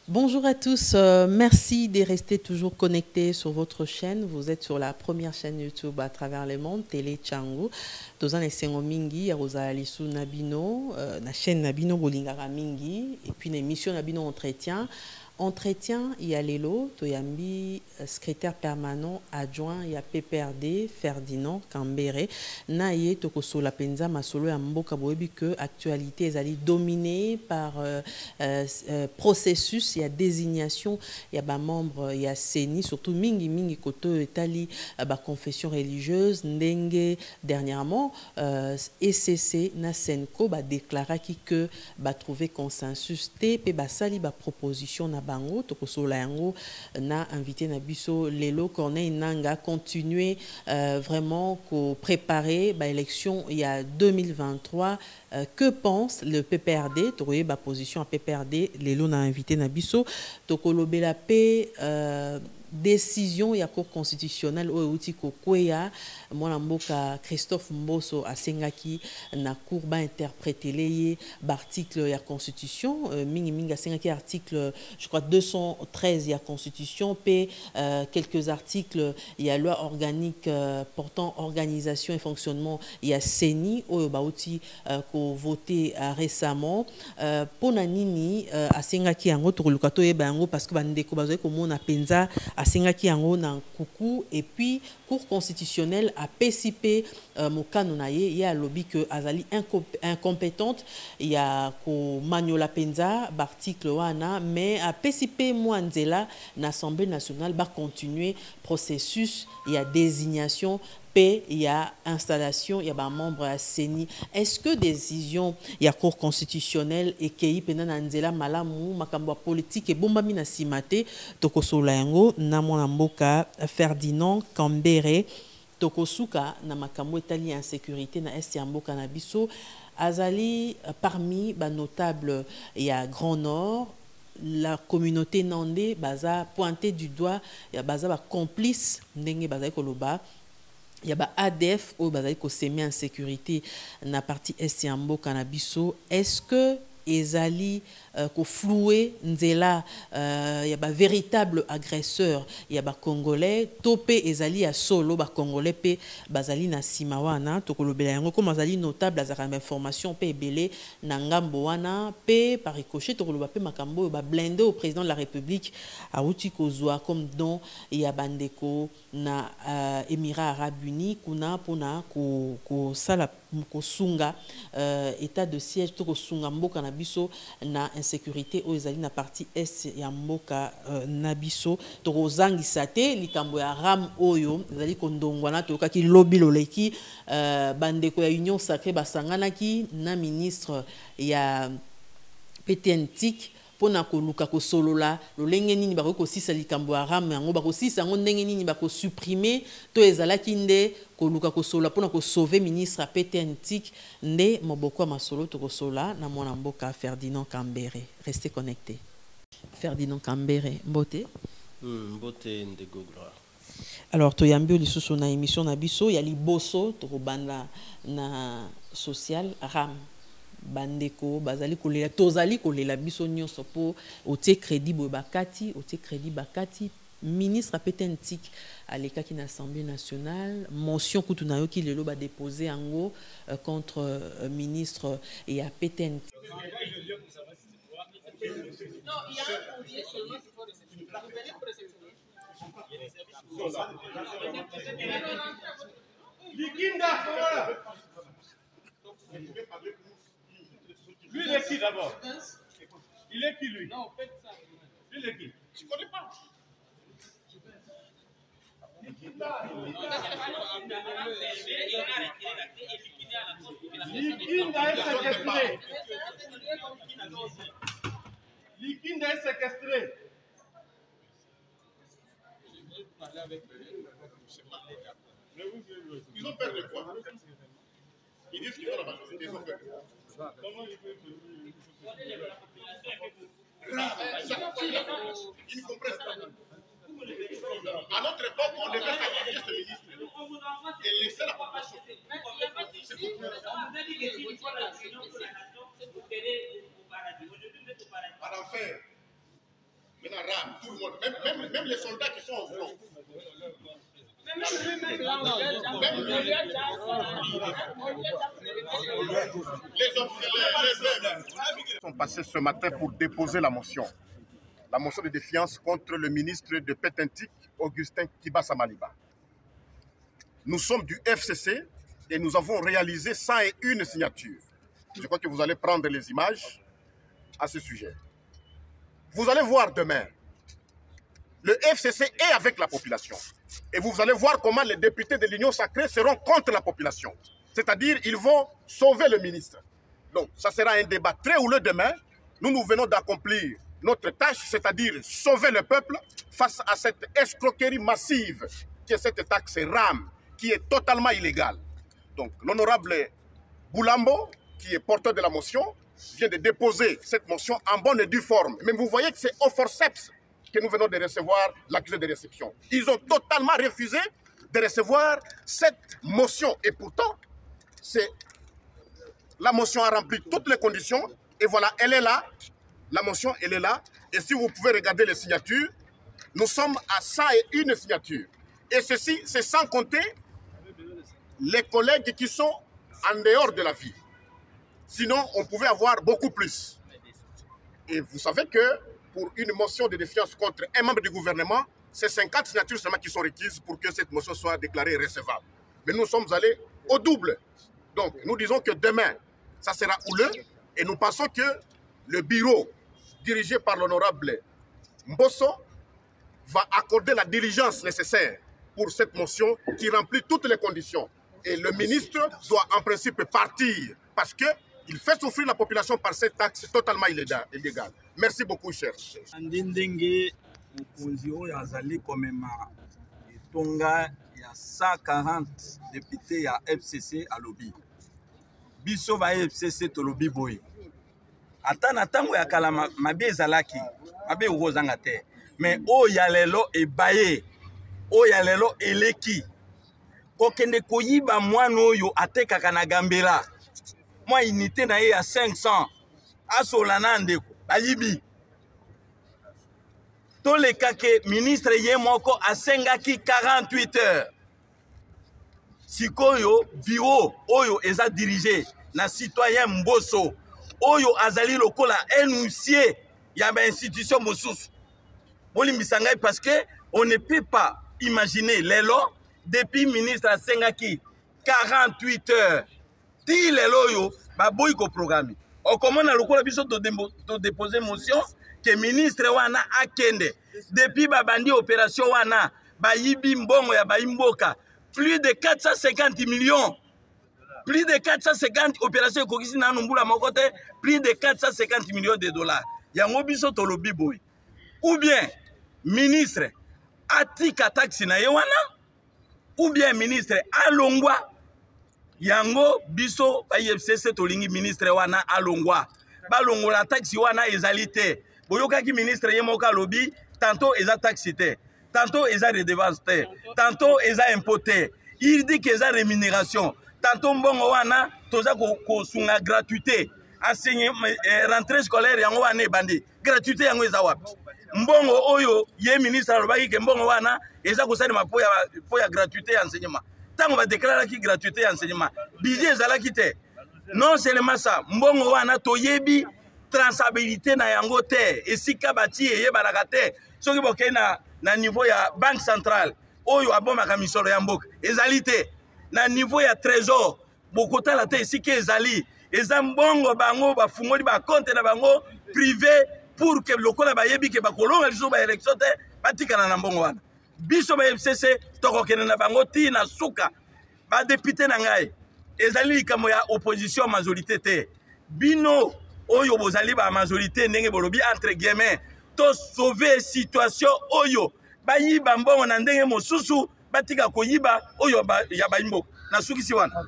Bonjour à tous, merci de rester toujours connectés sur votre chaîne. Vous êtes sur la première chaîne YouTube à travers le monde, Télé Tchangu. Tozan esengo mingi ya kozala lisu Nabino, na chaîne Nabino bolingara mingi, et puis l'émission Nabino entretien. Entretien, il y a Lelo, Toyambi, secrétaire permanent adjoint, il y a PPRD, Ferdinand Kambere. Naye Tokoso la Penza Masolo ya Mboka Boebi que actualité est dominée par processus, il y a désignation, il y a membre, il y a CENI, surtout Mingi Mingi Koto Etali, confession religieuse, Ndenge dernièrement, ECC Nasenko déclara que trouver consensus, TP Basali proposition na bango tokosola yango na invité na biso Lelo Corneille Nanga continuer vraiment ko préparer l'élection il y a 2023. Que pense le PPRD? Tokoye ba position à PPRD Lelo na invité na biso tokolobela pe décision ya cour constitutionnelle o outi kokweya mwana mboka Christophe Mboso asengaki na cour ba interpréter les article ya constitution mingi mingi asengaki article je crois 213 ya constitution p quelques articles il y a loi organique portant organisation et fonctionnement il y a CENI o ba outi ko voté récemment pona nini asengaki yango tokoluka to yeba yango parce que bandeko bazoi komona penza asengaki yango na kuku et puis cour constitutionnelle a PCP mokano na ye ya lobby que azali incompétente il y a ko maniola penza article wana mais a PCP mwanzela na Assemblée nationale va continuer processus il y a désignation il y a installation, il y a un membre à CENI. Est-ce que décision, il y a cour constitutionnelle et qu'il y a un malamu, makamba politique et bomba mina simate, tokosola yango, namona mboka Ferdinand Kambere, tokosuka na makambo etali insécurité na est ya mboka na biso, azali parmi ba notables il y a Grand Nord. La communauté nandé baza pointé du doigt, il y a baza ba complice ndenge baza koloba. Il y a ADF au bazali ko semi en sécurité na partie est ya mboka na biso. Est-ce que ezali ko floué nzela il y a véritable agresseur il y a congolais topé ezali ya solo congolais pe bazali na simawana tokolobela yango comme bazali notable azaka information pe ebele na ngambo wana pe par ricochet tokoloba pe makambo blindé au président de la République auti kozwa comme don il y a bandeko na Émirats Arabes Unis kuna pona ko sala ko sunga état de siège to ko sunga mboka na biso na insécurité aux ezali na partie est ya mboka na biso to kozangisa te likambo ya ram oyo ezali kondongwa na to kaki lobby loleki bandeko ya union sacrée basanganaki na ministre ya PTNTIC pona koluka ko solola lolenge nini bako kosisa likambo ya ram yango bako sisa yango ndenge nini bako supprimer to ezalaki nde koluka ko solola pona ko sauver ministre a PTNTIC nde moboko masolo to ko sola na mwana mboka Ferdinand Kambere. Restez connectés. Ferdinand Kambere mbote mbote ndego gloire. Alors toyambi lisusu na émission na biso ya liboso to banda na social ram bandeko bazali kolela tozali kolela biso nyonso po otie crédit boye bakati otie crédit bakati ministre PTNTIC alekaki na Assemblée nationale motion kutu na yo ki lelo ba déposer yango contre ministre et à PTNTIC. Non, il y a un courrier seulement lui, il est qui d'abord? Il est qui lui? Non, faites ça. Lui, il est qui? Je ne connais pas. Likinda est séquestré. Ils ont peur de quoi? Ils disent qu'ils ont la majorité, ils ont peur de quoi? Comment ils peuvent Ils ne comprennent pas. À notre époque, on devait sacrifier ce ministre et laisser la population. À l'enfer. Maintenant, rame, tout le monde, même les soldats qui sont au front. Les sont passés ce matin pour déposer la motion de défiance contre le ministre de Pétentique, Augustin Kibasa Maliba. Nous sommes du FCC et nous avons réalisé 101 signatures. Je crois que vous allez prendre les images à ce sujet. Vous allez voir demain, le FCC est avec la population. Et vous allez voir comment les députés de l'Union sacrée seront contre la population. C'est-à-dire, ils vont sauver le ministre. Donc, ça sera un débat très houleux demain. Nous venons d'accomplir notre tâche, c'est-à-dire sauver le peuple face à cette escroquerie massive qui est cette taxe RAM, qui est totalement illégale. Donc, l'honorable Boulambo, qui est porteur de la motion, vient de déposer cette motion en bonne et due forme. Mais vous voyez que c'est au forceps que nous venons de recevoir l'accusé de réception. Ils ont totalement refusé de recevoir cette motion. Et pourtant, la motion a rempli toutes les conditions. Et voilà, elle est là. La motion, elle est là. Et si vous pouvez regarder les signatures, nous sommes à 101 signatures. Et ceci, c'est sans compter les collègues qui sont en dehors de la ville. Sinon, on pouvait avoir beaucoup plus. Et vous savez que pour une motion de défiance contre un membre du gouvernement, c'est 50 signatures seulement qui sont requises pour que cette motion soit déclarée recevable. Mais nous sommes allés au double. Donc, nous disons que demain, ça sera houleux. Et nous pensons que le bureau dirigé par l'honorable Mbosso va accorder la diligence nécessaire pour cette motion qui remplit toutes les conditions. Et le ministre doit en principe partir parce qu'il fait souffrir la population par cette taxe totalement illégale. Merci beaucoup, cher. Andindenge mukunzi oyo azali komema etonga ya 140 députés ya FCC alobi. Biso ba FCC tolobi boye. Ata na tango ya kala mabe ezalaki, mabe okozanga te. Mais oyo ya lelo ebaye, oyo ya lelo eleki. Kokende koyiba mwana oyo atekaka na Gambela. Moi unité na ye ya 500 asola na ndeko bayibi. Toleka ke ministre ye moko asengaki 48 heures. Sikoyo bureau oyo eza dirigé na citoyen Mbosso oyo azali lokola énoncier ya ba institution mosusu. Bolimbisa ngai parce que on ne peut pas imaginer lelo depuis ministre asengaki 48 heures. Ti lelo yo ba boy ko programme. O komona lokola biso to déposer motion que ministre wana akende depuis babandi opération wana bayibi mbongo ya bayimboka plus de 450 millions. Plus de 450 opérations kokisi na numbula mokote, plus de 450 millions de dollars. Yango biso tolobi boy. Ou bien ministre atika taxi na yewana, ou bien ministre alongwa. Yango biso ba FCC tolingi ministre wana alongwa. Ba longola taxi wana ezalité. Boyokaki ministre yemoka lobi, tantôt eza taxité, tantôt eza redevance, tantôt eza impoté. Il dit que eza rémunération. Tantôt mbongo wana toza ko sunga gratuité. Enseignement rentrée scolaire yango wana bandi. Gratuité yango eza wapi? Mbongo oyo ye ministre alobaki ke mbongo wana eza ko salima po ya gratuité enseignement. Tango ba déclarer ki gratuité enseignement. Budget ezalaki te. Non seulement ça, mbongo wana toyebi transabilité na yango te. Esika bati eye balaka te. Soki bokei na niveau ya banque centrale oyo abomaka misolo ya mboka ezali te. Na niveau ya trésor bokota la te esika ezali eza mbongo bango bafungoli ba compte na bango privé pour que lokola bayebi ke bakolonga liso ba élection te batikana na mbongo wana. Biso ba FCC tokokene na bango ti na suka ba député na ngai ezali likambo ya opposition majorité te. Bino oyo bozali ba majorité ndenge bolobi entre guillemets to sauver situation oyo bayiba mbongo na ndenge mosusu batika koyiba oyo ya baimbo na sukisi wana.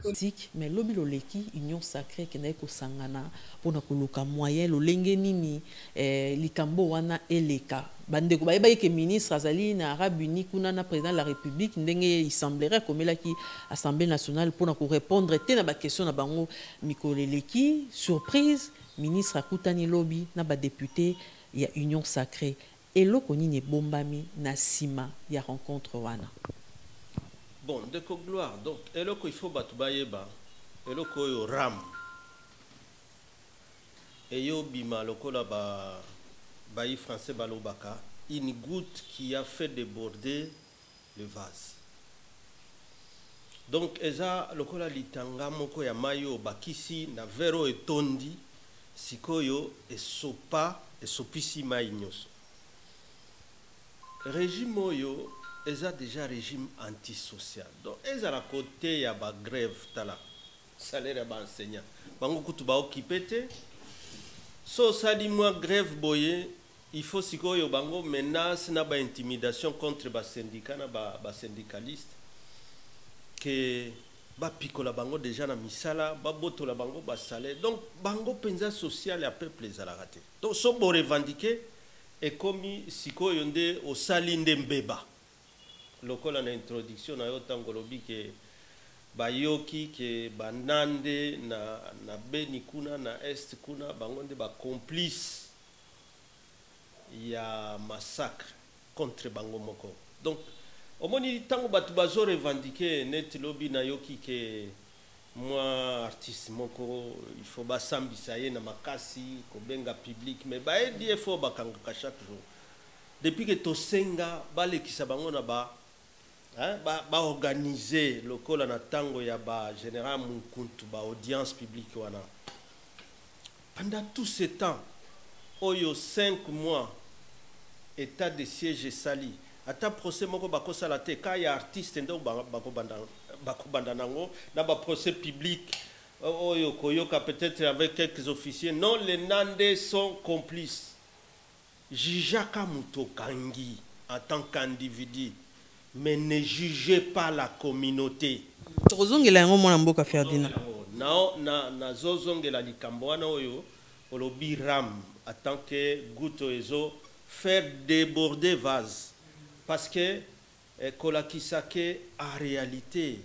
Mais lobi loleki union sacrée ke na ko sangana pona koluka moyen lolenge nini likambo wana eleka bandeko bayeba ke ministre azali na Arabe Uni kuna na président de la République ndenge il semblerait comme la ki Assemblée nationale pona ko répondre te na ba question na bango mikoleleki surprise ministre akutani lobi na ba député ya union sacrée. eloko nini bombami na sima ya rencontre wana. Bon, de gloire. Donc, eloko il faut batubayeba. Eloko yo ram. Et yo bima lokola ba bayi français balobaka, une goutte qui a fait déborder le vase. Donc eza lokola litanga moko ya mayo bakisi na vero etondi sikoyo esopa esopisi mai nyoso. Régime oyo eza déjà régime antisocial. Donc eza la côté ya ba grève tala salaire ya ba enseignant. Bango kutu ba occupé te. So sadi moi grève boye, il faut sikoyo bango menace na ba intimidation contre ba syndicat na ba syndicaliste que ba pikola bango déjà na misala, ba botola bango ba salaire. Donc bango penza social ya peuple za la raté. Donc so bo revendiquer et comme sikoyo nde o sali nde mbeba. Lokola na introduction na yo tango lobi ke bayoki ke banande na beni kuna na est kuna bangonde ba complice ya massacre contre bango moko. Donc omoni tango batu bazo revendiquer net lobby na yoki ke moi artiste moko il faut ba sambisa ye na makasi ko benga public mais ba edi faut ba kanga chaque jour depuis que to senga balekisa bango na ba ba organiser lokola na tango ya ba général Munkuntu ba audience publique wana. Pendant tout ce temps oyo 5 mois état de siège sali ata procès moko ba kosala te ka ya artiste ndo ba ko banda nango na ba procès public oyo koyoka peut-être avec quelques officiers. Non, les Nandais sont complices. Jijaka Mutokangi en tant qu'individu, mais ne jugez pas la communauté. Na zozongela likambo wana oyo olobi ram en tant que goutte ezo faire déborder vase parce que kolakisake en réalité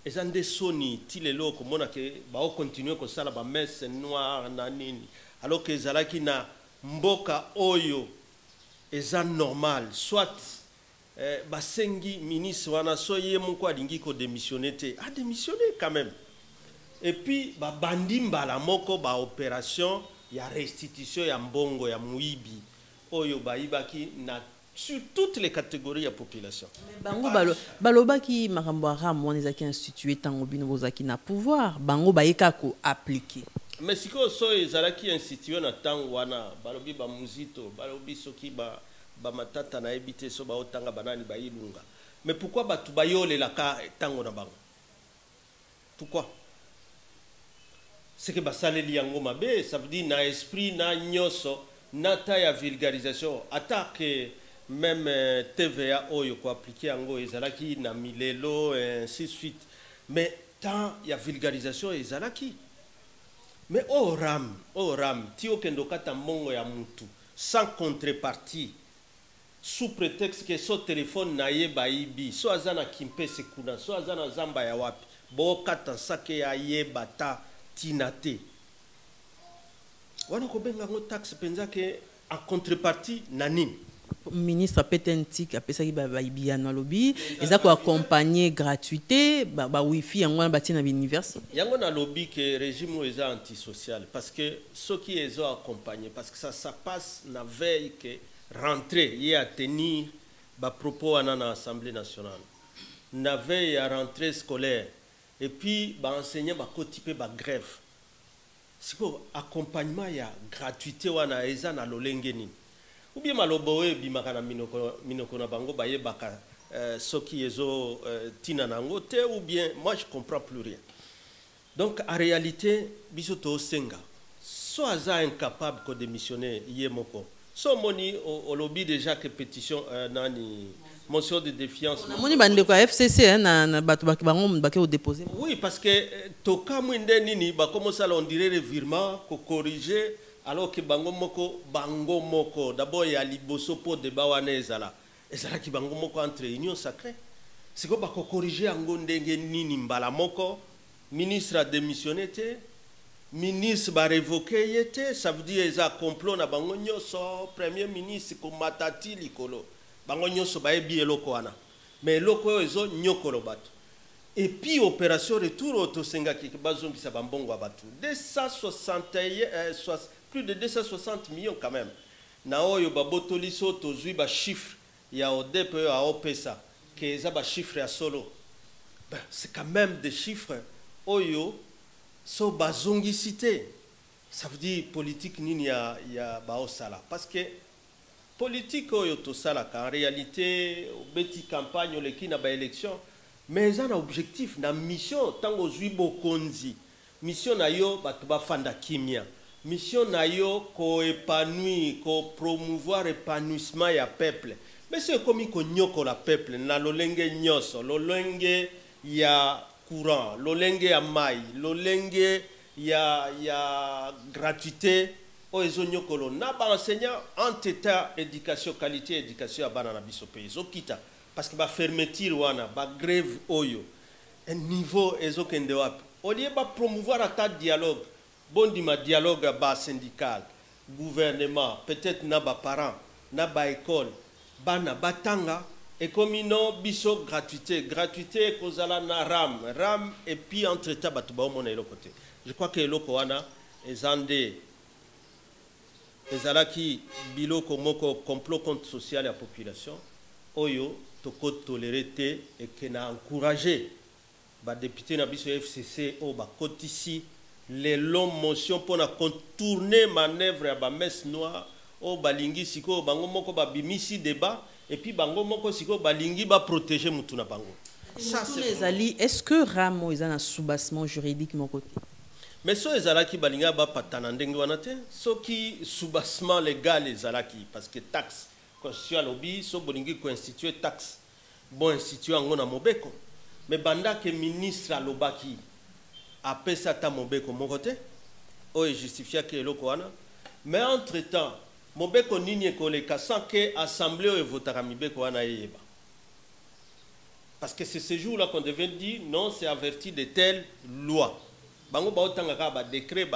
ezande soni tilelo komona ke ba o continuer ko sala ba messe noire na nini alors que ezalaki na mboka oyo eza normal soit basengi ministre wana so ye moko alingi ko démissionner te a démissionné quand même et puis ba bandi mbala moko ba opération ya restitution ya mbongo ya muibi oyo baibaki na sur toutes les catégories de la population. Bango balobaki makambo ram wana ezaki institué tango bino bozaki na pouvoir bango bayeka ko appliquer. Mais siko so ezalaki institué na tango wana balobi ba muzito balobi soki ba matata na ebité so ba otanga banani ba ilunga. Mais pourquoi batu bayole la ka tango na bango? Pourquoi? C'est que basaleli yango mabe, ça veut dire na esprit na nyoso na ta ya vulgarisation attaque même TVA oyo ko appliquer yango ezalaki na milelo ainsi de suite mais tant ya vulgarisation ezalaki mais oram tio kendo kata mbongo ya mutu sans contrepartie sous prétexte que so téléphone na ye baibi so azana kimpese kuna so azana zamba ya wapi bo kata sake ya ye bata tinate wana ko benga ngo taxe penza ke en contrepartie nanine ministre Petentik apesaki ba baibi na lobby eza ko accompagner gratuité ba wifi yango na batina ba université yango na lobby que régime eza antisocial parce que ceux qui les ont accompagnés parce que ça passe na veille que rentrer y a tenir ba propos na assemblée nationale na veille à rentrée scolaire et puis ba enseignant ba kotiper ba grève siko accompagnement ya gratuité wana eza na lolenge nini ou bien malobowe bimaka na minoko na bango baye baka soki ezo tina nango te ou bien moi je comprends plus rien. Donc en réalité biso to senga so aza incapable ko démissionner yemoko so moni au lobby déjà que pétition nani motion de défiance moni bande ko FCC na batu bango bake au déposer. Oui parce que to kamwinde nini ba commence à on dirait revirement ko corriger alors que bango moko d'abord il y a liboso pour débat wana ezala ki bango moko entre union sacrée c'est ko ba ko corriger ngo ndenge nini mbala moko ministre a démissionné te ministre ba révoqué yete, ça veut dire eza complot na bango nyonso, premier ministre ko matati likolo. Bango nyonso ba ebi eloko wana. Mais eloko oyo ezo nyokolo bato. Et puis opération retour autosenga ki bazombisa bambongo ya bato. 261 plus de 260 millions quand même. Na oyo babotoliso tozui ba chiffre ya ODEP ya OPESA que eza ba chiffre ya solo. Ben, c'est quand même des chiffres oyo so bazongi cité. Ça veut dire politique nini ya baosala parce que politique oyo to sala en réalité beti campagne le ki na ba élection mais ça na objectif na mission tango zui bokonzi mission na yo bato bafanda kimia mission na yo ko épanouir ko promouvoir épanouissement ya peuple mais c'est comme ko nyoko la peuple na lolenge nyoso lolenge ya courant lolenge ya mai lolenge ya gratuité o ezo nyokolo na ba enseignant en état éducation qualité éducation ya bana na biso pays zo kita parce que ba fermeture wana ba grève oyo un niveau ezo kende wapi au lieu ba promouvoir ata dialogue bondi ma dialogue ba syndical gouvernement peut-être na ba parents na ba école bana batanga et comme non biso gratuité kozala na ram et puis entre temps batu ba mona elo côté je crois que eloko wana ezande ezalaki biloko moko complot contre social et la population oyo toko tolérer te et que na encourager ba député na biso FCC o ba kotisi les longues motions pour na contourner manœuvre ya ba messe noire o balingi siko bango moko ba bimisi débat et puis bango moko siko balingi ba protéger mutu na bango ça c'est les alliés est-ce que ramo ils ont un soubassement juridique mon côté mais so ezalaki balinga ba patana ndenge wana te soki soubassement légal ezalaki parce que taxe constitution lobby so bolingi ko instituer taxe bon instituer ngona mobeko mais banda que ministre alobaki apesa ta mobeko moko te o justifia que eloko wana mais entre temps mobeko nini ekoleka sans que assemblée o votera mibeko wana yeba parce que c'est ce jour là qu'on devait dire non c'est averti de telle loi bango ba otanga ba décret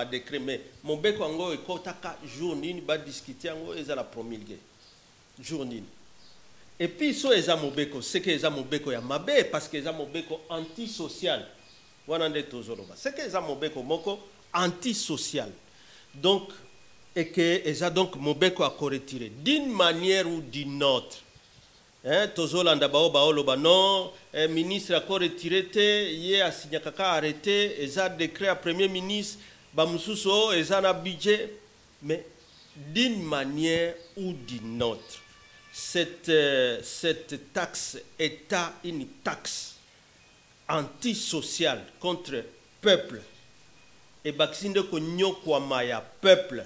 mais mobeko ngo ekotaka jour nini ba discuter ngo eza la promulguer jour nini et puis so eza mobeko c'est que eza mobeko ya mabe parce que eza mobeko antisocial wana nde tozoloba c'est que eza mobeko moko antisocial donc et que eza donc mobeko a retirer d'une manière ou d'une autre tozolanda bao baoloba non ministre a retiré te ye asinya kaka arrêté eza décret à premier ministre ba mususo eza na budget mais d'une manière ou d'une autre cette taxe est une taxe antisociale contre peuple et baksinde ko nyokwa maya peuple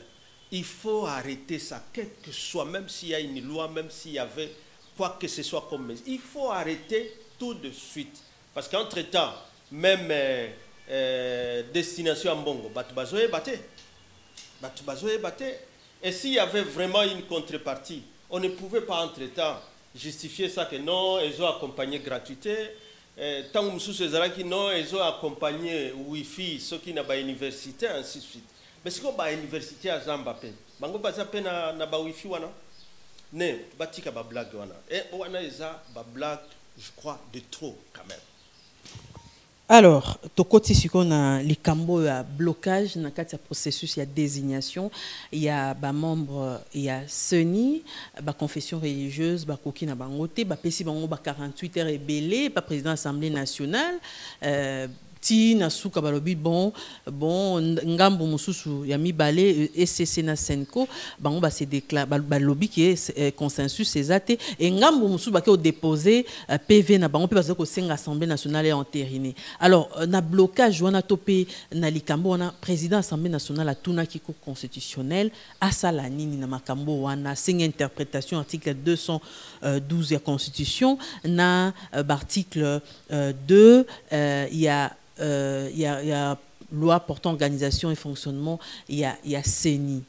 il faut arrêter ça quel que soit même s'il y a une loi même s'il y avait quoi que ce soit comme il faut arrêter tout de suite parce qu'entre temps même destination à Mbongo batu bazoe baté et s'il y avait vraiment une contrepartie on ne pouvait pas entre temps justifier ça que non ils ont accompagné gratuité tant que mususu ezalaki non ils ont accompagné wifi ceux qui na ba université ainsi de suite mais c'est comme ba université à Zamba pe bango baza pe na ba wifi wana ne batika ba blague wana et wana eza ba blague je crois de trop quand même. Alors, tokoti siko na likambo ya blocage na kati ya processus ya désignation, il y a ba membre, il y a CENI, ba confession religieuse, ba koki na bangote, ba pesi bango ba 48 heures ebele, ba président Assemblée nationale, ti na suka balobi bon ngambo mususu ya mibale ECC na Senko bango ba se déclare balobi qui est consensus ezate et ngambo mususu ba ke déposer PV na bango pe ba ko senga Assemblée nationale est entériné. Alors na blocage wana topé na likambo wana président Assemblée nationale a tuna kiko constitutionnel asala nini na makambo wana senga interprétation article 212 ya constitution na article 2 il y a loi portant organisation et fonctionnement, il y a CENI.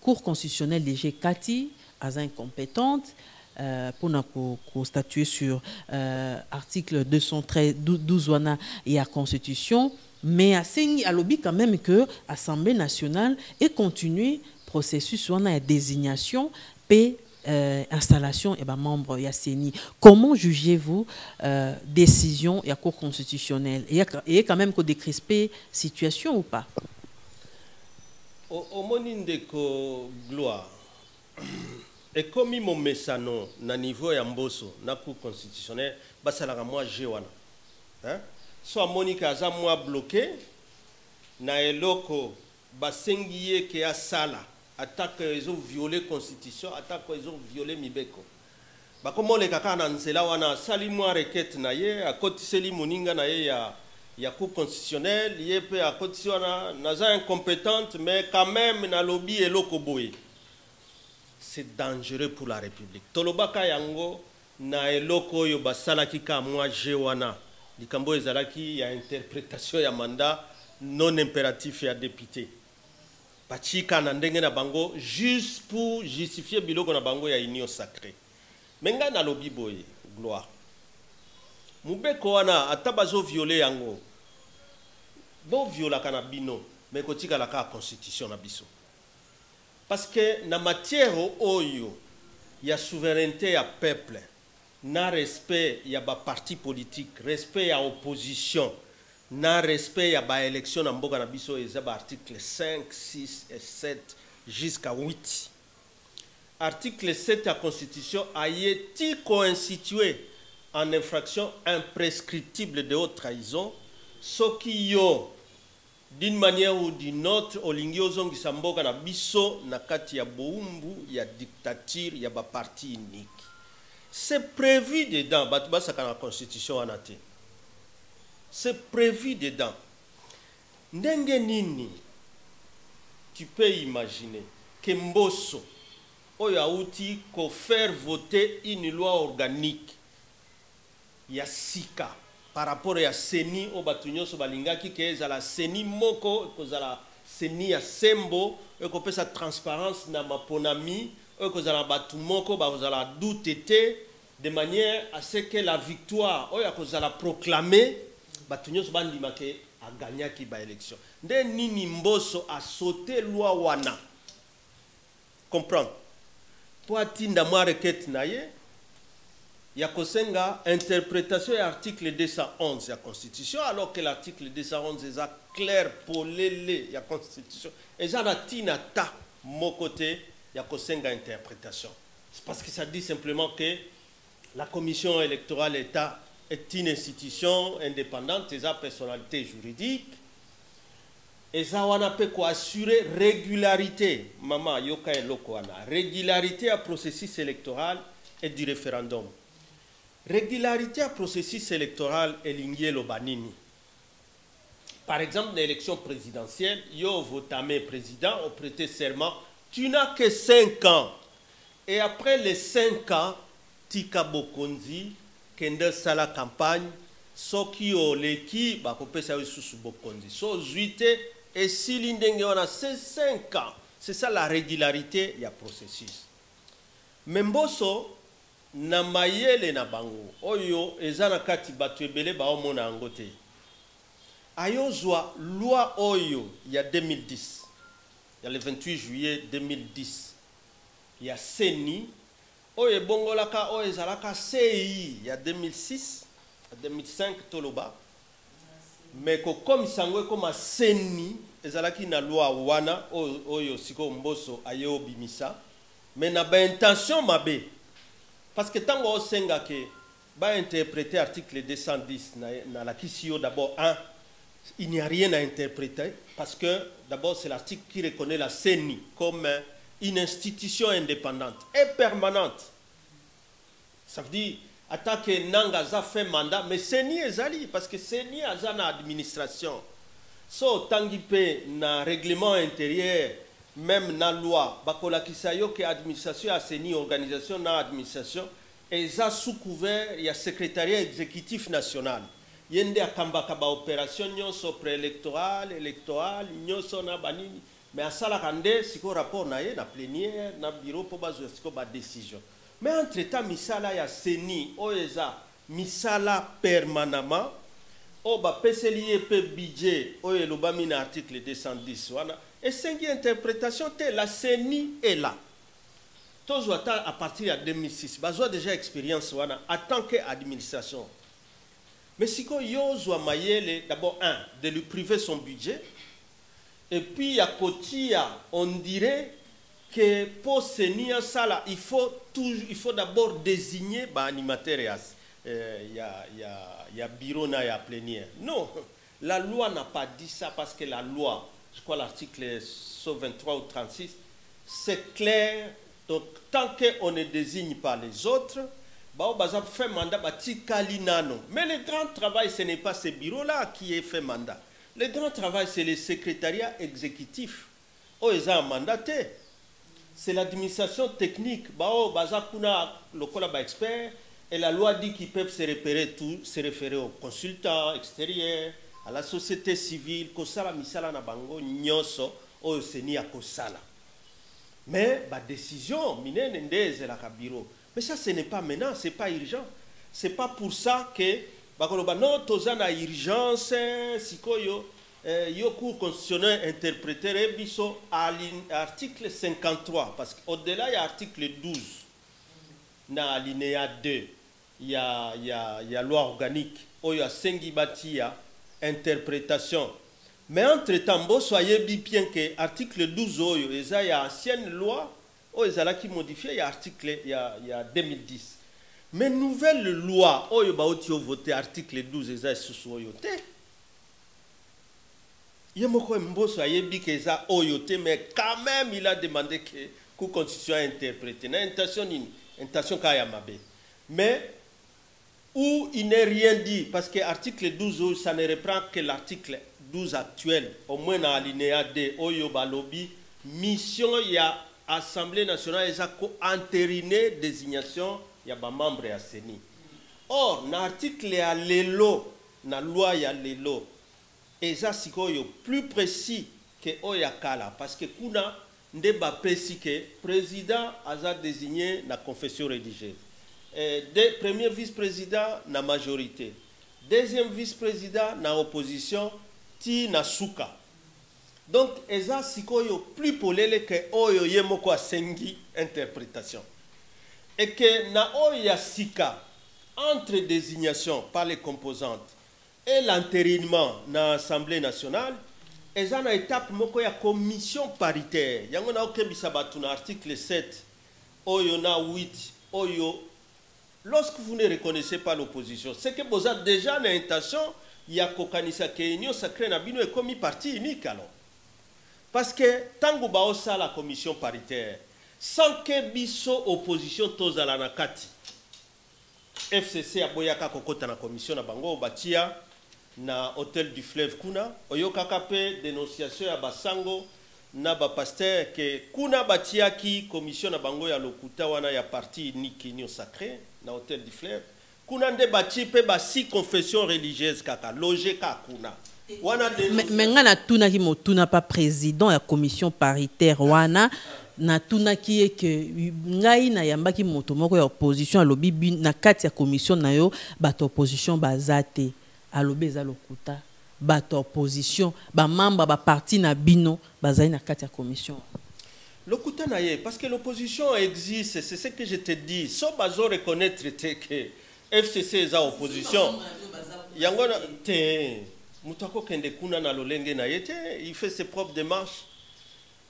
Cour constitutionnelle de G4 as incompétente pour nous statuer sur article 213 12 wana il y a constitution mais à lobby quand même que l'Assemblée nationale ait continué le processus de désignation et installation et membres de CENI. Comment jugez-vous décision de la Cour constitutionnelle? Il y a quand même des crispées situation ou pas? Au monindeko gloire. Et comme il m'a messano na niveau ya mboso na Cour constitutionnelle, basalaka moi jewana. Hein? So Monica aza moi bloqué na eloko basengiye ke asala attaque ils ont violé constitution, attaque ils ont violé mibeko. Ba komo le kaka na nzela wana sali moi requête na ye akotiseli moninga na ye ya Cour constitutionnelle, ye pe akotisi wana naza incompétente mais quand même na lobby eloko boye. C'est dangereux pour la République. Tolobaka yango na eloko yo basalaki ka moi jewana. Likambo ezalaki ya interprétation ya mandat non impératif ya député. Pachika na ndenge na bango juste pour justifier biloko na bango ya union sacrée. Menga na lobi boye gloire. Mubeko wana atabazo violer yango. Bo viola kana bino mais kotika la ka constitution na biso. Parce que na matière oyo ya souveraineté ya peuple, na respect ya ba parti politique, respect ya opposition, na respect ya ba élection na mboka na biso eza ba article 5, 6 et 7 jusqu'à 8. Article 7 de la Constitution a été constitué en infraction imprescriptible de haute trahison, ce qui yo d'une manière ou d'une autre, olingi ozongisa mboka na biso na kati ya boumbu, ya dictature, ya ba parti unique. C'est prévu dedans, batuba saka na constitution anate. C'est prévu dedans. Ndenge nini, tu peux imaginer que Mbosso, oya outi ko faire voter une loi organique, ya sika. Par rapport à CENI au batunyo so balingaki ke ezala CENI moko kozala CENI ya sembo eko sa transparence na maponami kozala batu moko ba kozala douteté de manière à ce que la victoire oya kozala proclamée batunyo so bandima ke a gagné ki ba élection nde nini Mbosso a sauté loi wana comprendre pour atinda moi requête na ye ya kosenga interprétation de l'article 211 de la Constitution, alors que l'article 211 est clair pour l'élé de la Constitution. Et ça n'a pas mon côté, ya kosenga interprétation. C'est parce que ça dit simplement que la commission électorale est une institution indépendante, et sa personnalité juridique. Et ça, on peut assurer régularité, maman, yoka et lokoana, régularité à processus électoral et du référendum. Régularité à processus électoral est lignée au banini. Par exemple, l'élection présidentielle, yo votamé président, au prêté serment, tu n'as que 5 ans. Et après les 5 ans, tika bokonzi, kende sala campagne, so ki o leki, ba kopé sa sous bokonzi. So zuité, et si l'indenge on a 5 ans, c'est ça la régularité, il y a processus. Mbosso, na mayele na bango oyo ezana kati batu ebele ba omona angote ayozwa loi oyo ya 2010 ya le 28 juillet 2010 ya CENI oyo bongolaka oyo ezalaka CEI ya 2006 2005 toloba mais ko comme sango comme CENI ezalaki na loi wana oyo siko Mbosso ayo bimisa mais na ba intention mabe. Parce que tant qu'on sait que va interpréter l'article 210 dans la question d'abord il n'y a rien à interpréter parce que d'abord c'est l'article qui reconnaît la CENI comme une institution indépendante et permanente. Ça veut dire attaquer Nangaza fait mandat mais CENI est ali parce que CENI a une administration. So tangipe na règlement intérieur même dans la loi, bakola kisayo que administration a CENI organisation na administration et ça sous couvert il y a secrétariat exécutif national. Yende akambaka ba opération nyonso préélectorale, électorale, nyonso na banini mais asala kande siko rapport na ye na plénière na bureau pour bazo siko ba décision. Mais entre temps misala ya CENI oeza misala permanemment oh bah PCLIE pe budget oh et l'obami na article 210 wana et c'est une interprétation telle la CENI est là tous à partir de 2006 bazoa déjà expérience wana en tant qu'administration mais si ko yozwa mayele d'abord de lui priver son budget et puis à Kotia on dirait que pour CENI ça là il faut d'abord désigner bah animateur il y a bureau na ya plénière. Non, la loi n'a pas dit ça parce que la loi, je crois l'article 123 ou 36, c'est clair. Donc tant qu'on ne désigne pas les autres, bah on fait mandat bah nano. Mais le grand travail ce n'est pas ce bureau là qui est fait mandat. Le grand travail c'est le secrétariat exécutif. Oh ils ont mandaté. C'est l'administration technique. Bah oh baza kuna lokola ba expert. Et la loi dit qu'ils peuvent se référer aux consultants extérieurs, à la société civile, kosala misala na bango nyoso o seni a kosala. Mais la décision minene ndeze la kabiro. Mais ça ce n'est pas maintenant, c'est pas urgent. C'est pas pour ça que bakoloba non tozana urgence sikoyo yo cour constitutionnel interpréter biso à l'article 53 parce qu'au-delà il y a l'article 12 na alinéa 2 il y a loi organique où il y a 5 batia interprétation mais entre-temps soyez bien que article 12 oyo il y a ancienne loi où il y a qui modifié il y a article il y a 2010 mais nouvelle loi oyo ba otio voté article 12 il y a sous oyo té yemoko mboso ayebi que ça oyo té mais quand même il a demandé que la constitution interprétée na intention kaya mabe mais où il n'est rien dit parce que l'article 12 ça ne reprend que l'article 12 actuel au moins dans l'alinéa 2 oyo balobi mission il y a Assemblée nationale ils ont entériné désignation il y a ba membre ya CENI or dans l'article ya lelo na loi ya lelo eza sikoyo plus précis que oya kala parce que kuna ndeba pesi que président a désigné la confession religieuse. Premier vice-président na majorité. Deuxième vice-président na opposition ti na suka. Donc eza sikoyo plus polele que oyo yemoko asengi interprétation. Et que na oya sika entre désignation par les composantes et l'entérinement na Assemblée nationale et ça, étape moko ya commission paritaire. Yango na okebisa batu na article 7, oyo na 8, oyo. Lorsque vous ne reconnaissez pas l'opposition, c'est que vous avez déjà l'intention, il y a kokanisa ke union sacrée na bino et commis parti unique alors. Parce que tango ba osa la commission paritaire, sans que biso opposition tozala na kati. FCC aboyaka kokota na commission na bango batia na hôtel du fleuve kuna oyokaka pe dénonciation ya basango na ba pasteur que kuna batiaki commission na bango ya lokuta wana ya parti unique union sacrée na hôtel du fleuve kuna nde bati pe ba si confession religieuse kaka loger ka kuna wana mais ngana tuna ki motuna pas président ya commission paritaire wana na tuna ki e que ngai na yambaki moto moko ya opposition alobi na kati ya commission na yo bato opposition bazate alobi eza lokuta bato opposition ba membre ba parti na bino bazali na kati ya commission lokuta na ye parce que l'opposition existe c'est ce que je te dis so bazo reconnaître que FCC eza opposition yango te mutako kende kuna na lolenge na yete il fait ses propres démarches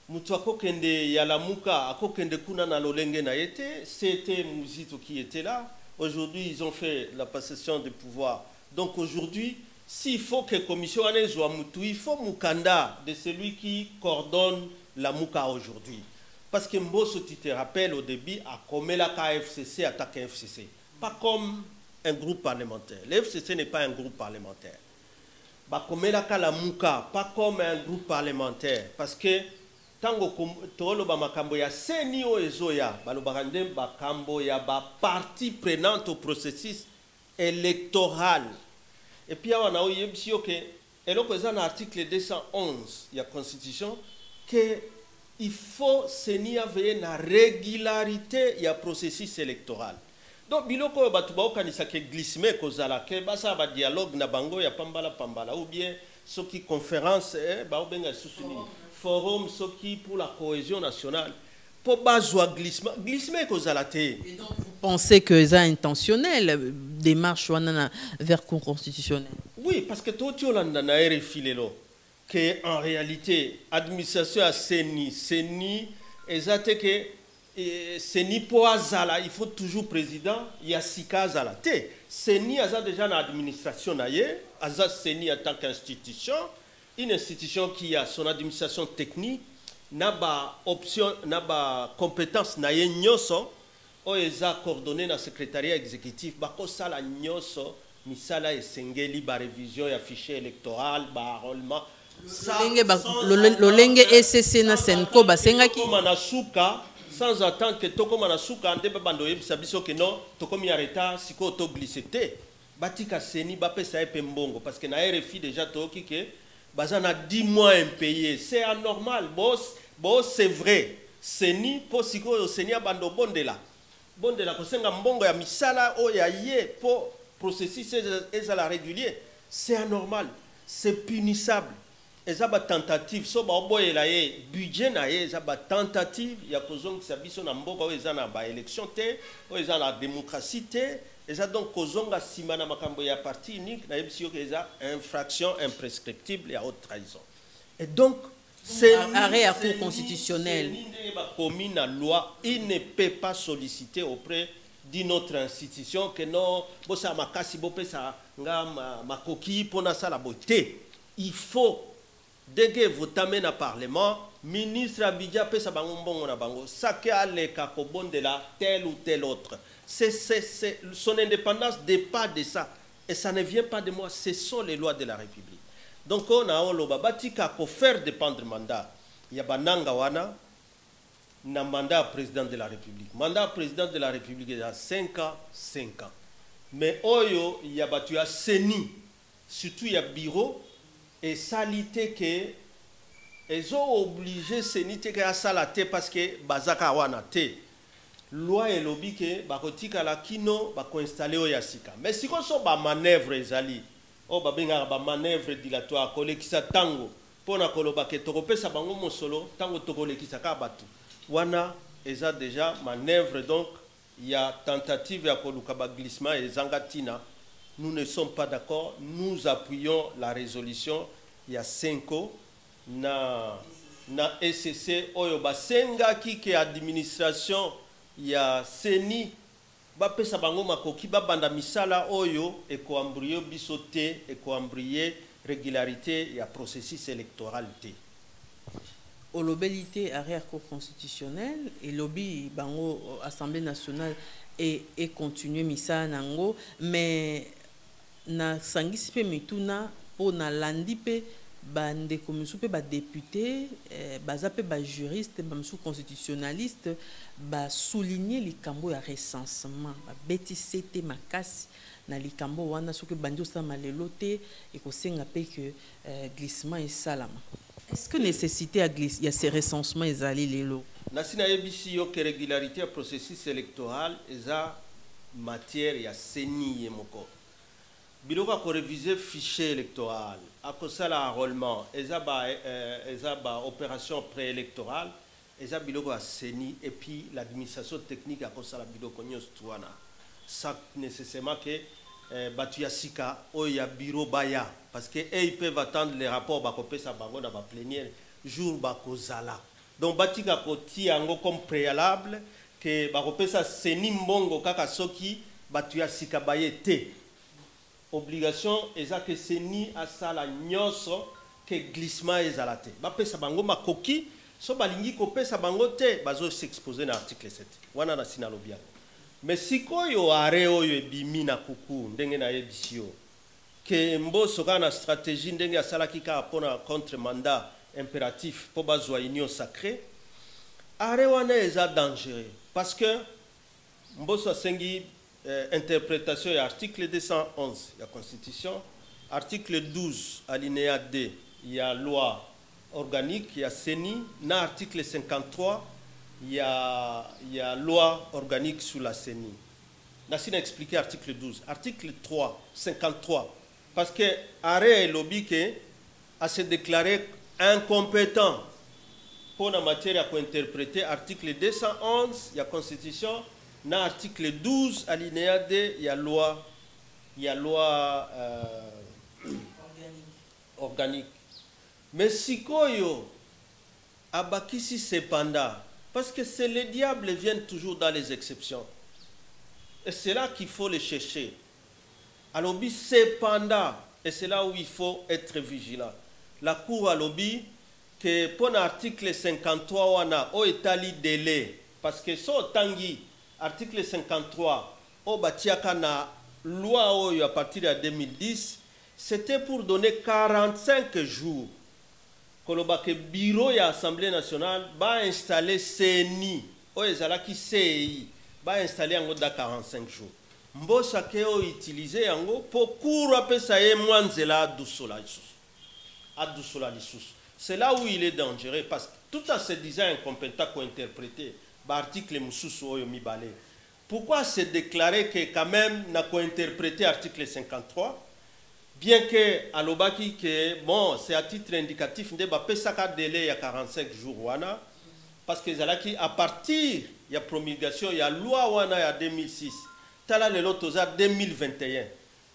mutako kende ya lamuka akokende kuna na lolenge na yete c'était Muzito qui était là aujourd'hui ils ont fait la passation de pouvoir. Donc aujourd'hui, s'il faut que la commission soit moutou, il faut Mukanda de celui qui coordonne la Mouka aujourd'hui. Parce que Mbosso, tu te rappelles au début, a comme la KFCC attaque FCC. Pas comme un groupe parlementaire. Le FCC n'est pas un groupe parlementaire. Comme la Mouka, pas comme un groupe parlementaire. Parce que tango tolo ba makambo ya seni o ezoya, balobarande bakambo ya ba partie prenante au processus électoral. Et puis, on a eu un article 211 de la Constitution qu'il faut veiller à la régularité du processus électoral. donc biloko batu baokanisa ke glissime kozala ke basa ba dialogue na bango ya pambala pambala ou bien soki conférence baobenga susuni forum soki pour la cohésion nationale pour bazwa glissime kozala te. Et donc vous pensez que c'est intentionnel démarche wana vers cour constitutionnelle? Oui, parce que tout Yolanda na RFI lelo que en réalité administration a seni exacte que seni po azala il faut toujours président ya sika azala te seni aza déjà na administration na ye aza seni en tant qu'institution, une institution qui a son administration technique na ba option na ba compétence na ye nyoso o eza coordonné na secrétariat exécutif bako sala nyoso misala esengeli ba révision ya fichier électoral ba enrôlement lolenge ECC na Senko basengaki manasuka sans attendre que toko manasuka ndebe bando yebisa biso que non tokomi arrêta siko to glisser batika seni bapesa epe mbongo parce que na RFI déjà toki que bazana 10 mois impayés c'est anormal boss c'est vrai seni po siko seni bando bondela kosenga mbongo ya misala o ya ye po processus ezala régulier c'est anormal c'est punissable. Ezaba tentative so ba oboyela ye budget na ye ezaba tentative ya kozongisa biso na mboka o ezana ba élection te o ezana démocratie te eza donc kozonga sima na makambo ya parti unique na yebisi que eza infraction imprescriptible ya haute trahison. Et donc c'est arrêt à cour constitutionnelle commis la loi, il ne peut pas solliciter auprès d'une autre institution que non bosa makasi bopesa nga makoki pona sala beauté. Il faut dès que vous t'amènez au Parlement, ministre Abidja pesa bango mbongo na bango, sake aleka kobondela tel ou tel autre. Son indépendance dépend de ça. Et ça ne vient pas de moi, ce sont les lois de la République. Donc on a le babatika pour faire dépendre mandat. Il y a bananga wana na mandat président de la République. Mandat président de la République il y a 5 ans, 5 ans. Mais oyo il y a batu ya seni, surtout il y a bureau. Et salité que ils ont obligé senite que salate parce que bazaka wana te loi et lobby que bakotika la kino bako installer o yasika mais si ko so ba manœuvre ezali o ba benga ba manœuvre dilatoire kolekisa tango pona koloba ke tokopesa bango mosolo tango tokolekisa ka batu wana eza déjà manœuvre. Donc il y a tentative ya koluka ba glissement et zangatina. Nous ne sommes pas d'accord. Nous appuyons la résolution. Il y a 5 ans. Na SCC. Oyo basenga ki ke administration. Il y a Seni. Ba pesa bango makoki ba banda misala oyo eko embryo bisote eko embryo régularité. Il y a processus électoral te. Au lobelité arrière cour constitutionnelle et lobby bango Assemblée nationale et continuer misala nango mais na sangisi pe mituna po na landi pe bande komisu pe ba député baza pe ba juriste ba msu constitutionnaliste ba souligner likambo ya recensement ba beti cete makasi na likambo wana soki bandi osama lelo te ekosenga pe que glissement et salama. Est-ce que nécessité à glisser il y a ces recensements ezali lelo na sina yebisi yo que régularité ya processus électoral eza matière ya seni yemoko. Biloko ko réviser fichier électoral, à sala enrôlement, ezaba opération préélectorale, eza biloko a seni et puis l'administration technique à sala biloko nyos tuana. Ça nécessairement que batu ya sika o ya bureau baya parce que ils peuvent attendre les rapports ba kopesa bango na ba plénière jour ba kozala. Donc batika ko ti ango comme préalable que ba kopesa seni mbongo kaka soki batu ya sika baye te. Obligation eza que seni asala nyoso que glissement ezalate ba pesa bango makoki so balingi ko pesa bango te bazo s'exposer na article 7 wana na sina lobia mais sikoyo are oyo ebimi na kuku ndenge na yebisio que mboso kana stratégie ndenge asala kika pona contre mandat impératif po bazwa union sacrée are wana eza dangereux parce que mboso sengi interprétation de l'article 211 de la Constitution, article 12, alinéa 2, il y a loi organique, il y a CENI, dans l'article 53, il y a loi organique sous la CENI. Nassina expliqué article 12. Article 3, 53. Parce que arrêt et lobby a se déclaré incompétent pour la matière à interpréter article 211, il y a constitution, dans article 12, alinéa 2, il y a loi organique. Mais si koyo abakisi cependant, parce que c'est les diables viennent toujours dans les exceptions. Et c'est là qu'il faut les chercher. Alors, cependant, et c'est là où il faut être vigilant. La Cour a lobby que pour l'article 53, on a établi délai. Parce que so tangi, article 53, au batiaka na loi à partir de 2010, c'était pour donner 45 jours. Que le bureau de l'Assemblée nationale va installer CENI, ou ezalaki CEI, va installer en 45 jours. Mbosa keo utilisé en pour courir ça y mwanzela adusola lisusu. C'est là où il est dangereux parce que tout en se disant incompétent pour interpréter l'article mususu oyo mibale. Pourquoi se déclarer que quand même n'a pas interprété l'article 53? Bien que alobaki que bon c'est à titre indicatif de ba pesaka délai il y a 45 jours wana parce que zalaki à partir il y a promulgation il y a loi wana il y a 2006 tala le lotoza 2021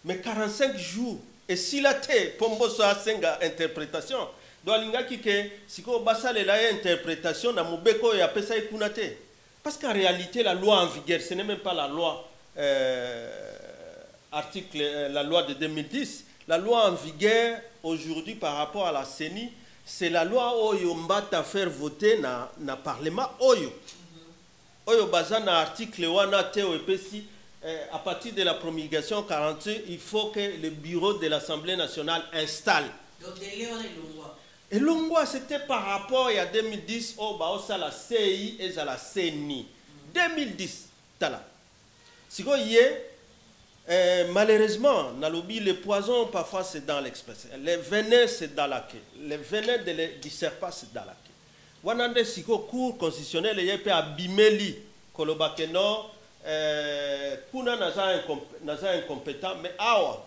mais 45 jours et si la té pombo so asenga interprétation do alingaki que siko basale la interprétation na mobeko ya pesa ikunate parce qu'en réalité la loi en vigueur ce n'est même pas la loi la loi de 2010. La loi en vigueur aujourd'hui par rapport à la CENI, c'est la loi Oyo Mbata faire voter na Parlement Oyo. Oyo Bazana article Wana Teo Epesi, à partir de la promulgation 48, il faut que le bureau de l'Assemblée nationale installe. Donc, et l'ongwa, c'était par rapport à 2010, au Baosa la CI et à la CENI. 2010, tala. Si vous voyez, malheureusement, dans le lobby, le poison, parfois, c'est dans l'express. Les venin, c'est dans la queue. Les venin du serpent, c'est dans la queue. Wanande siko cour constitutionnel, il y a peu abimeli, kolobakeno, kuna naza incompétent, mais awa,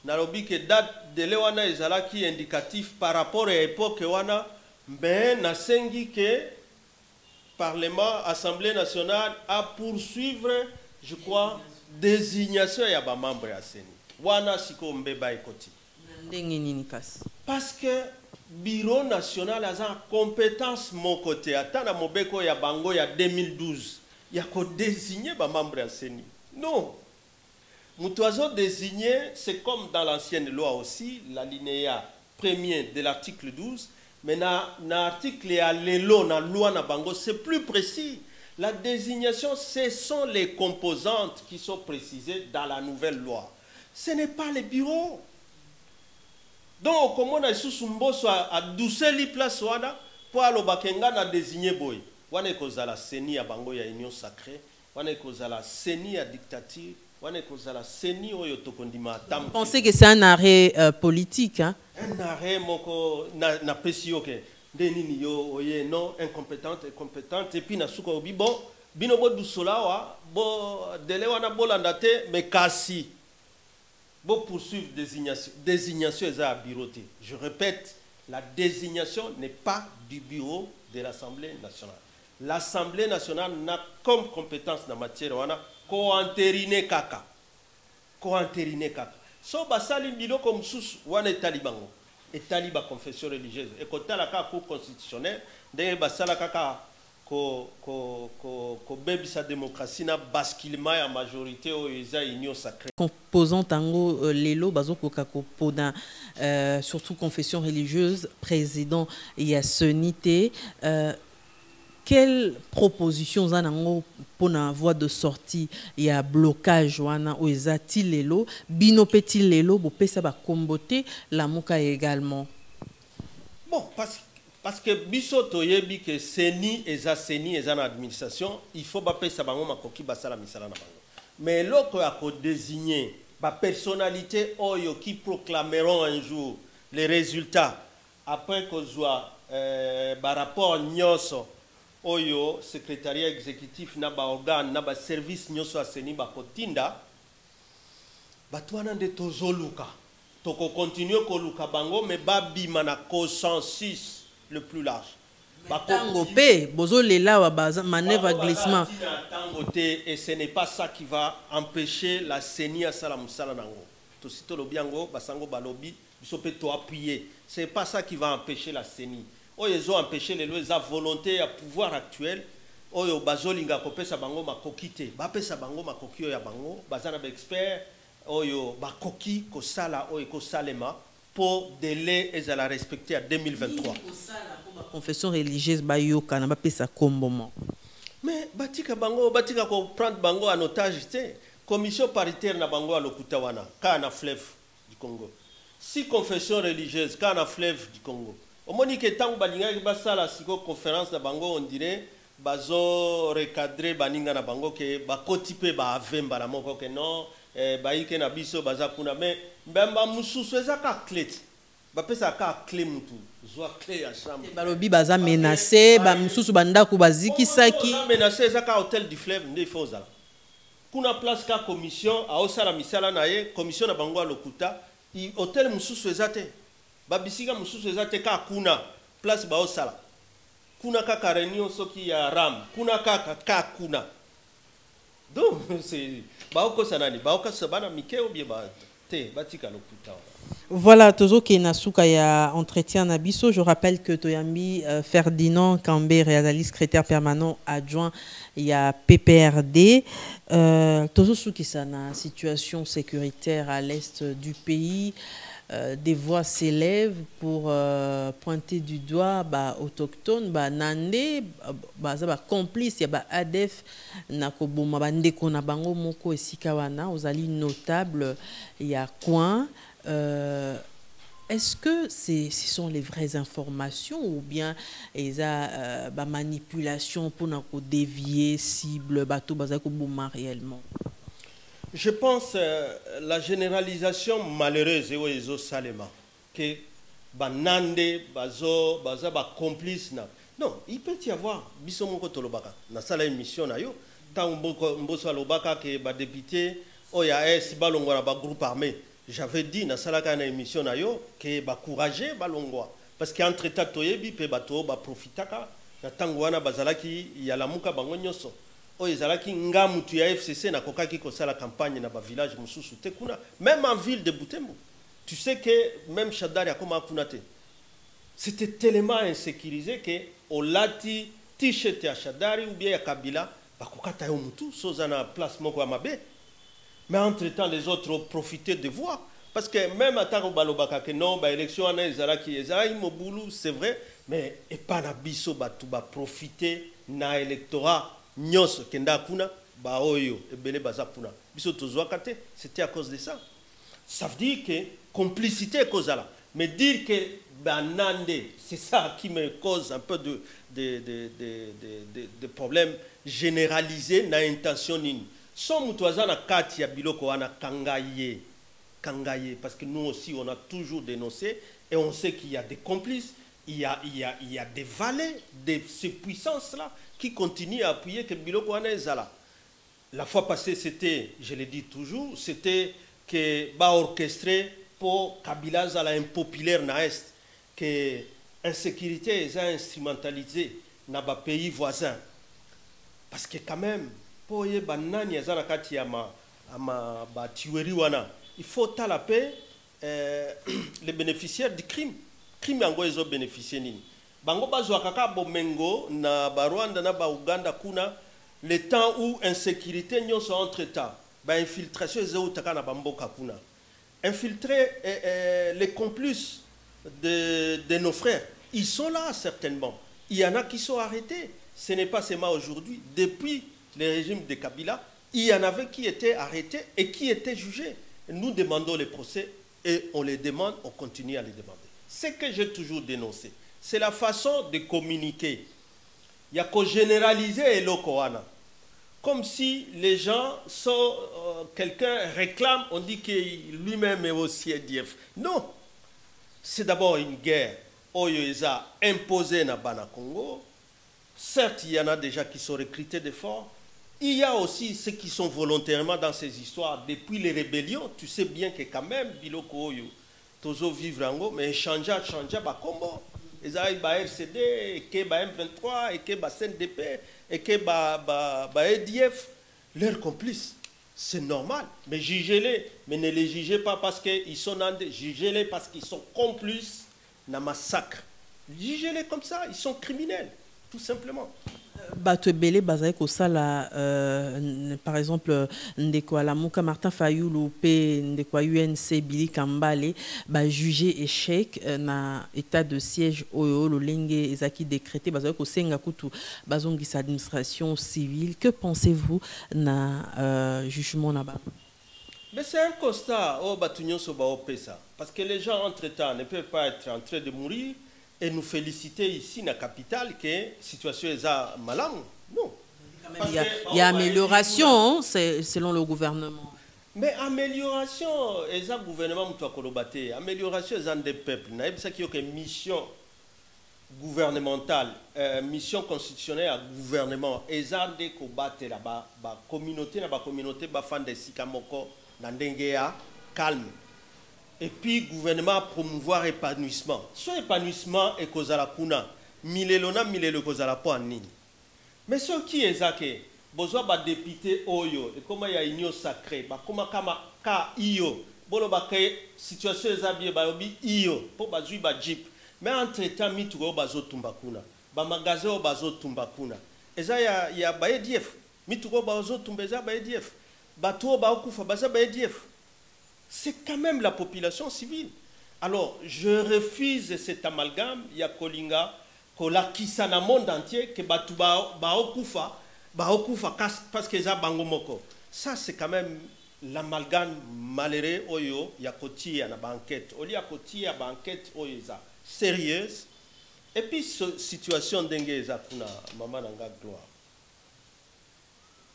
dans le lobby, que date de l'ewana ezalaki indicatif par rapport à l'époque, wana, mais nasengi que Parlement, Assemblée nationale, à poursuivre, je crois, désignation ya ba membre ya CENI wana siko mbeba ekoti parce que bureau national a compétence mon côté atana mobeko ya bango ya 2012 ya ko désigner ba membre ya CENI non mutoazo désigner c'est comme dans l'ancienne loi aussi l'alinéa premier de l'article 12 mais na article ya lelo na loi na bango c'est plus précis. La désignation, ce sont les composantes qui sont précisées dans la nouvelle loi. Ce n'est pas les bureaux. Donc, comme on a sous à douceli place pour aller au désigner boy. On est cause à la CENI à Bango ya union sacrée. On est cause à la CENI à dictature. On est cause à la CENI au yotokondima. Vous pensez que c'est un arrêt politique, hein? Un arrêt moko na précieux que denini yo oye non incompétente et puis na suka obi bon bino bo dusolawa bo dele wana bolanda te mais kasi bo poursuivre désignation eza bureauté. Je répète, la désignation n'est pas du bureau de l'Assemblée nationale. L'Assemblée nationale n'a comme compétence dans matière wana ko entériner kaka so basali biloko mususu wana talibango et taliba confession religieuse et quand la cour constitutionnelle de basala kaka ko bebi sa démocratie na basculement ya majorité au eza union sacrée composant tango lelo bazoko kako poda surtout confession religieuse président ya sonité quelle proposition zanango pour la voie de sortie il y a blocage wana ou ezati lelo bino petit lelo bo pesa ba kombote la muka également bon parce que biso toyebi que CENI eza na administration il faut ba pesa bango makoki basala misala na bango mais loko ya ko désigner ba personnalité oyo qui proclameront un jour les résultats après qu'on soit ba rapport nyonso oyo secrétariat exécutif na ba organe na ba service nyonso aseni bakotinda bato wana nde tozoluka tokokontinue koluka bango me babima na consensus le plus large tango pe bozolela wa manœuvre glissement tango te, et ce n'est pas ça qui va empêcher la CENI à sala musala nango to sito lobiango basango balobi biso pe to appuyer, c'est pas ça qui va empêcher la CENI. Oyo ezo empêcher les lois, volonté à pouvoir actuel oyo bazolinga kopesa bango makokite bapesa bango makoki ya bango bazana ba expert oyo bakoki kosala oyo kosalema pour délai ezala respecté à 2023. Confession religieuse bayoka na bapesa kombomo. Mais batika bango batika ko prendre bango en otage te. Commission paritaire na bango à Lokuta wana ka na fleuve du Congo. Si confession religieuse ka na fleuve du Congo. Omoni ke tango balinga ba sala siko conférence na bango on dirait bazo recadrer baninga na bango ke bakoti pe ba avemba la moko ke non baike na biso baza kuna mais mbamba mususu ezaka clé. Bapesa ka clé mutu zwa clé ya chambre. Balobi baza menacé ba mususu bandako bazikisaki. Menacé ezaka hôtel du fleuve nde fozala. Kuna place ka commission a osala misala na ye commission na bango Lokuta i hôtel mususu ezate. Babisika mususu ezate ka kuna place ba osala. Kuna ka réunion soki ya ram kuna ka kuna. Donc c'est baoko sanani baoka sabana mikeo bien ba te batika Lokuta. Voilà, Tozo Kenasuka ya entretien Nabiso. Je rappelle que Toyambi Ferdinand Kambé, réaliste secrétaire permanent adjoint, il y a PPRD. Tozo Soukisana, situation sécuritaire à l'est du pays. Des voix s'élèvent pour pointer du doigt autochtones, Nandé, complice, il y a ADF, Nakoboma, Bandeko Nabango, Moko et Sikawana, aux alliés notables, il y a Coin. Est-ce que ce sont les vraies informations ou bien il y a manipulation pour dévier cible bateau réellement? Je pense la généralisation malheureuse est salema que banande bazo ba complice na non il peut y avoir biso moko tolobaka na sala émission na yo tant mboso alobaka que ba député oya es balongwa ba groupe armé. J'avais dit dans la émission que ba courager balongwa parce qu'entre temps toyebi pe bato ba profitaka na tangwana bazalaki ya lamuka bango nyoso o ezalaki ngamu tu ya FCC na kokaki ko sala campagne na ba village mususu te kuna même en ville de Butembo tu sais que même Shadari a comme kunate c'était tellement insécurisé que au lati t-shirt ya Shadari ou bien ya Kabila ba kokata yo mutu sozana place moko mabe. Mais entre-temps, les autres ont profité de voir. Parce que même à Tarobalobaka, que non, l'élection en Ezalaki, c'est vrai, mais et pas na biso batuba profiter na électorat nyos kenda kuna ba oyo ebele bazapuna. Biso tozwakate, c'était à cause de ça. Ça veut dire que complicité cause là. Mais dire que banande, c'est ça qui me cause un peu de problèmes généralisés na intention nini. Son mutuaza na kati ya biloko wana kangaye parce que nous aussi on a toujours dénoncé et on sait qu'il y a des complices, il y a des valets de ces puissances là qui continuent à appuyer que biloko wana ezala. La fois passée c'était, je le dis toujours, c'était que ba orchestré pour Kabila zala impopulaire na est que insécurité est instrumentalisée na ba pays voisins parce que quand même il faut talaper les bénéficiaires du crime. Crime yango ezo bénéficier nini. Bango bazwa kaka bomengo na Rwanda na Uganda kuna le temps où insécurité nyonso entre-temps ba infiltration ezo utaka na bamboka kuna. Infiltrer les complices de nos frères, ils sont là certainement. Il y en a qui sont arrêtés. Ce n'est pas seulement aujourd'hui, depuis le régime de Kabila, il y en avait qui étaient arrêtés et qui étaient jugés. Nous demandons les procès et on les demande, on continue à les demander. Ce que j'ai toujours dénoncé, c'est la façon de communiquer. Il y a qu'à généraliser l'Okoana. Comme si les gens sont... quelqu'un réclame, on dit que lui-même est aussi EDF. Non. C'est d'abord une guerre. Oyo eza imposée na Bana Congo. Certes, il y en a déjà qui sont recrutés de fort. Il y a aussi ceux qui sont volontairement dans ces histoires. Depuis les rébellions, tu sais bien que quand même, Biloko Oyo, Tozo vivre en haut, mais changer, bah combo. Ils arrivent à RCD, et que M23, et que CNDP, et que EDF, leurs complices. C'est normal, mais jugez-les. Mais ne les jugez pas parce qu'ils sont nandés, jugez-les parce qu'ils sont complices dans le massacre. Jugez-les comme ça, ils sont criminels, tout simplement. Bato Belé Bazaï Kosala, par exemple, Ndekwa Lamuka Martin Fayoulou, P. Ndekwa UNC Billy Kambale, jugé échec na état de siège Oyo, Lolenge Ezaki décrété, Bazaï Kosenga Kutu, Bazongis administration civile. Que pensez-vous na jugement là-bas? Mais c'est un constat, oh Batunyo Soba Opesa, parce que les gens entre-temps ne peuvent pas être en train de mourir. Et nous féliciter ici, dans la capitale, que la situation est malade. Non. Il y a amélioration, c'est selon le gouvernement. Mais amélioration, et le gouvernement, amélioration, c'est des peuples. C'est une mission gouvernementale, mission constitutionnelle à gouvernement. Et ça, des combattre la communauté, fan de Sikamoko, dans Dengea, calme. Et puis, le gouvernement promouvoir l'épanouissement. Ce épanouissement est cause à la kuna. Milelona, milele cause à la poignée. Mais ce qui est ça, besoin de député Oyo, et comment il y a une union sacrée, comment ka iyo, bolo bakay situation ezabie bayobi iyo, pour bazui ba jeep. Mais entre-temps, mitougo bazo tumbakuna, ba magasin bazo tumbakuna. Et ça, il y a ba EDF. Mitougo bazo tumbeza ba EDF. Bato ba okufa baza ba EDF. C'est quand même la population civile. Alors, je refuse cet amalgame. Il y a Kolinga, Kola Kisa dans le monde entier, que Batu Baokufa, parce que ça Bangomoko. Ça, c'est quand même l'amalgame malheureux. Oyo, il y a Koti, il y a une banquette. Il y a Koti, il y a une banquette, sérieuse. Et puis, cette situation dengue, il y a maman Nanga gloire.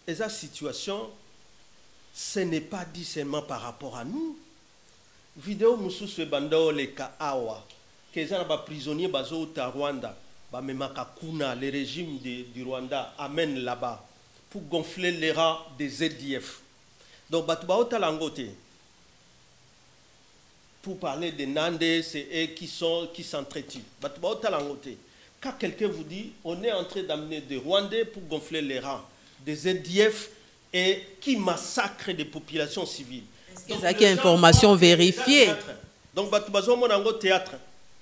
Et cette situation, ce n'est pas dit seulement par rapport à nous. Vidéo Moussous Bandao le Kaawa, que les prisonniers bazo au Rwanda, le régime du Rwanda amène là-bas pour gonfler les rangs des ZDF. Donc, pour parler des Nandés, c'est eux qui s'entretuent. Quand quelqu'un vous dit, on est en train d'amener des Rwandais pour gonfler les rangs des ZDF, et qui massacre des populations civiles. Donc, c'est une information vérifiée. Donc, Batubazo Monango théâtre.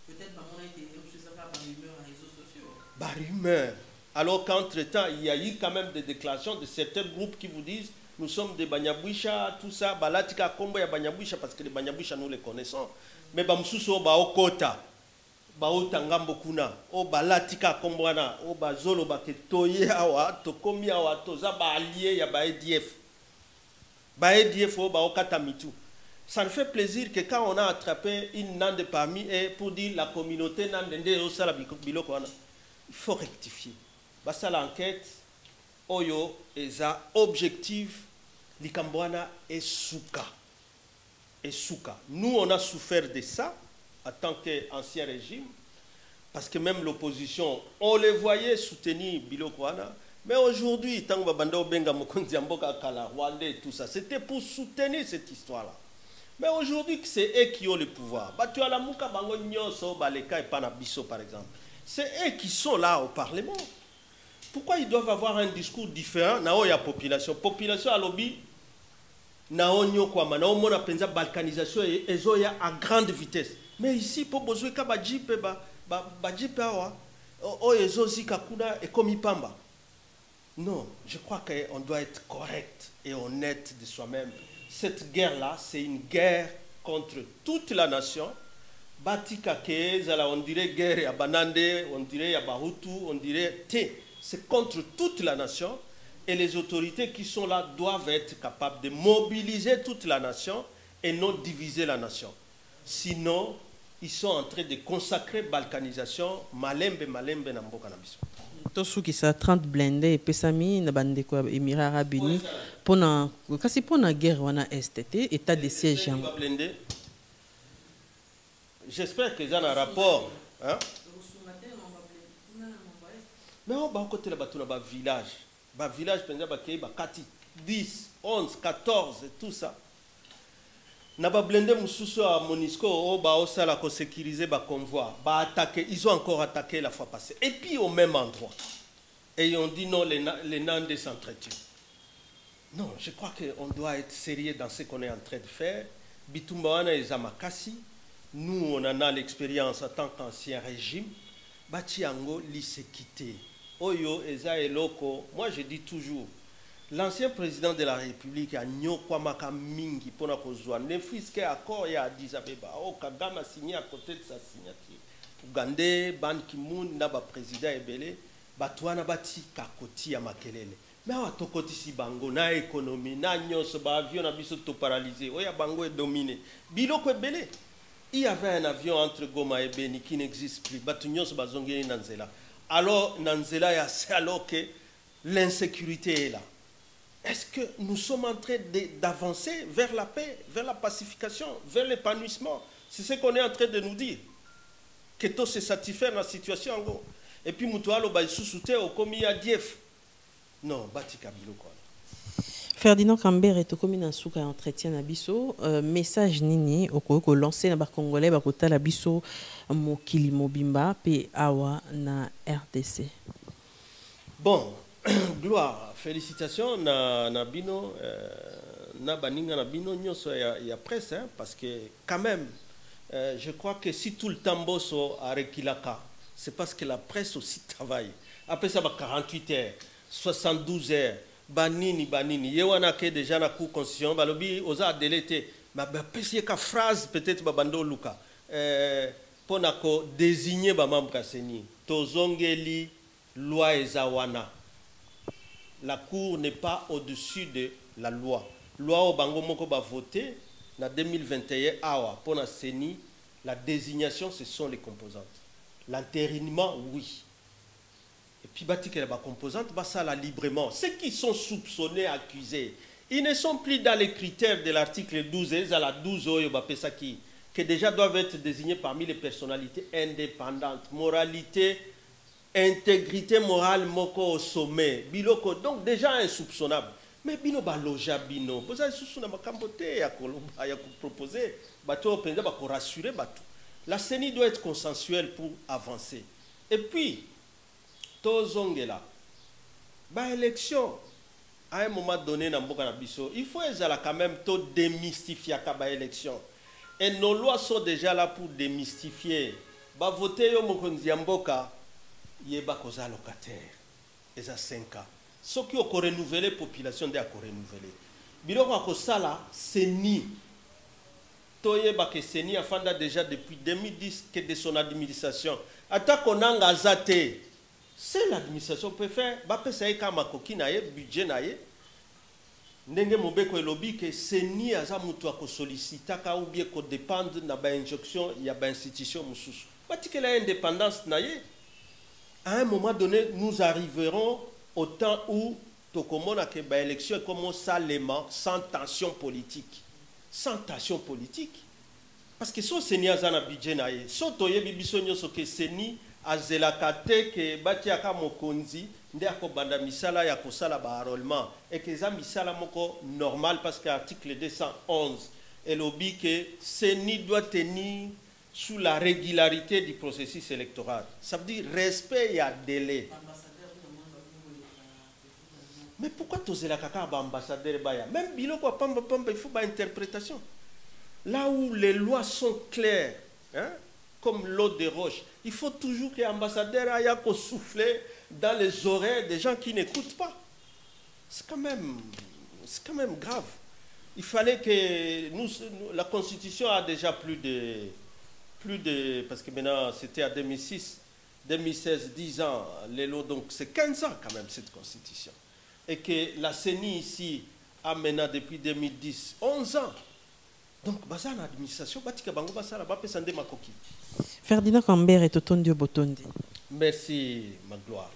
Peut-être par réseaux sociaux. Par rumeur. Alors qu'entre-temps, il y a eu quand même des déclarations de certains groupes qui vous disent nous sommes des Banyabouisha, tout ça, Balatika Kombo ya Banyabouisha, parce que les Banyabouisha nous les connaissons. Mais Bamsuso Baokota, Baotangambo Kuna, O Balatika Kombwana, O Bazolo Baketoye Awa, Tokomi Awa, Toza Baallié, ya Baedf. Baedf O Baokatamitu. Ça me fait plaisir que quand on a attrapé une nande parmi eux pour dire la communauté nande au Salabilokwana, il faut rectifier. Basta l'enquête, Oyo, Eza, objectif, Likambwana et Souka. Et Souka. Nous, on a souffert de ça en tant qu'ancien régime, parce que même l'opposition, on les voyait soutenir Bilokwana, mais aujourd'hui, tant que Babando Benga Mokondi Amboka Kala, Rwanda et tout ça, c'était pour soutenir cette histoire-là. Mais aujourd'hui, c'est eux qui ont le pouvoir. Tu as la Mouka Bango Nyoso, Baleka et Panabiso, par exemple. C'est eux qui sont là au Parlement. Pourquoi ils doivent avoir un discours différent? Nao ya population. Population à lobby, nao nyo kwa ma, nao mona penza balkanisation et ezoya à grande vitesse. Mais ici, pour besoin ka ba jipe ba jipe awa, o ezozi kakuna et komi pamba. Non, je crois qu'on doit être correct et honnête de soi-même. Cette guerre-là, c'est une guerre contre toute la nation. Batika Kezala, on dirait guerre à Banande, on dirait à Bahutu, on dirait Té. C'est contre toute la nation. Et les autorités qui sont là doivent être capables de mobiliser toute la nation et non diviser la nation. Sinon, ils sont en train de consacrer balkanisation, malembe namboka na biso. Tosu qui sa 30 blindés et pesami na bande ko Émirats Arabes Unis pona kasi pona guerre wana STT état de siège. J'espère que ça a un rapport, hein? Mais on va côté là-bas, dans village. Village, par exemple, il y a 10, 11, 14, et tout ça. Na ba blende mususu à Monisco o ba osala ko sécuriser ba convoi ba attaquer, ils ont encore attaqué la fois passée et puis au même endroit et ils ont dit non, les Nandes s'entretuent. Non, je crois qu'on doit être sérieux dans ce qu'on est en train de faire. Bitumbawana et Zamakasi, nous on en a l'expérience en tant qu'ancien régime. Batiango l'isséquité. Oyo eza eloko, moi je dis toujours. L'ancien président de la République a Nyokwamaka Mingi pour la kozwa. Ne fils accord ya Addis Abeba. Oh, Kagame a signé à côté de sa signature. Ougandais, Ban Ki-moon, naba président Ebele, Batouana Bati Kakoti ya Makelele. Mais à Tokoti si Bango, na économie, na nyos, ba avion na biso tout paralysé. Oya Bango est dominé. Biloko Ebele. Il y avait un avion entre Goma et Beni qui n'existe plus. Batunyos bazongé Nanzela. Alors Nanzela ya c'est alors que l'insécurité est là. Est-ce que nous sommes en train d'avancer vers la paix, vers la pacification, vers l'épanouissement? C'est ce qu'on est en train de nous dire. Que tout se satisfaire dans la situation. Et puis, Moutoualo, il sous-souté au commis à Dief. Non, Batika Biloko. Ferdinand Kambere est commis dans souka entretien na biso message nini oko lancer na ba congolais ba kota la biso mokili mobimba pe awa na RDC. Bon, gloire, félicitations na bino na baninga na bino nyoso ya presse hein, parce que quand même je crois que si tout le temps bosso a rekilaka, c'est parce que la presse aussi travaille. Après ça va 48 heures, 72 heures. Banini yewana ke déjà na cour constitution balobi oza délété ma pesi ka phrase peut-être babando luka pona ko désigner ba membre kaseni tozongeli loi ezawana. La cour n'est pas au-dessus de la loi. Loi au bango moko ba voté na 2021 awa pona seni la désignation ce sont les composantes. L'entérinement oui. Et puis, la composante, ça la librement. Ceux qui sont soupçonnés, accusés, ils ne sont plus dans les critères de l'article 12, et à la 12, que déjà doivent être désignés parmi les personnalités indépendantes. Moralité, intégrité morale, moko au sommet. Biloko, donc déjà insoupçonnable. Mais bino ba loja bino. Vous avez soupçonné ma camboté, ya proposer, bateau penza ba ko rassurer bateau. La CENI doit être consensuelle pour avancer. Et puis tozongela ba élection à un moment donné na mboka na biso il faut ezala quand même to démystifier ka élection et nos lois sont déjà là pour démystifier ba voter yo mokonzi ya mboka yeba koza locataire eza 5 ans ce qui ko renouveler population de ko renouveler biloko ko sala CENI toyeba que CENI a fanda déjà depuis 2010 que de son administration attaque onanga azate. C'est l'administration peut faire, ça y budget naie, ndenge mobeko elobi que seni aza mutu ako sollicita ka ou bien ko dépendre na ba injonction ya ba institution mususu. Parce que la indépendance naie, à un moment donné, nous arriverons au temps où tokomona ke ba élection commence salement sans tension politique. Sans tension politique. Parce que so seni aza na budget naie, so toye bibiso nyoso ke seni azelakate ke batiaka mokonzi nde akobanda misala ya kosala ba enrôlement et que za misala moko normal parce que article 211 elobi que CENI doit tenir sous la régularité du processus électoral. Ça veut dire respect et délai. Mais pourquoi tozelakaka ba ambassadeur baya? Même biloko pamba pamba il faut ba interprétation. Là où les lois sont claires, hein? Comme l'eau de roche. Il faut toujours que l'ambassadeur aille souffler dans les oreilles des gens qui n'écoutent pas. C'est quand même grave. Il fallait que la Constitution a déjà plus de parce que maintenant c'était à 2006, 2016, 10 ans, les lots, donc c'est 15 ans quand même cette Constitution. Et que la CENI ici a maintenant depuis 2010, 11 ans. Donc, bazar l'administration, batika bango basara ba pesande makoki. Ferdinand Kambere Totondio Botondi. Merci, ma gloire.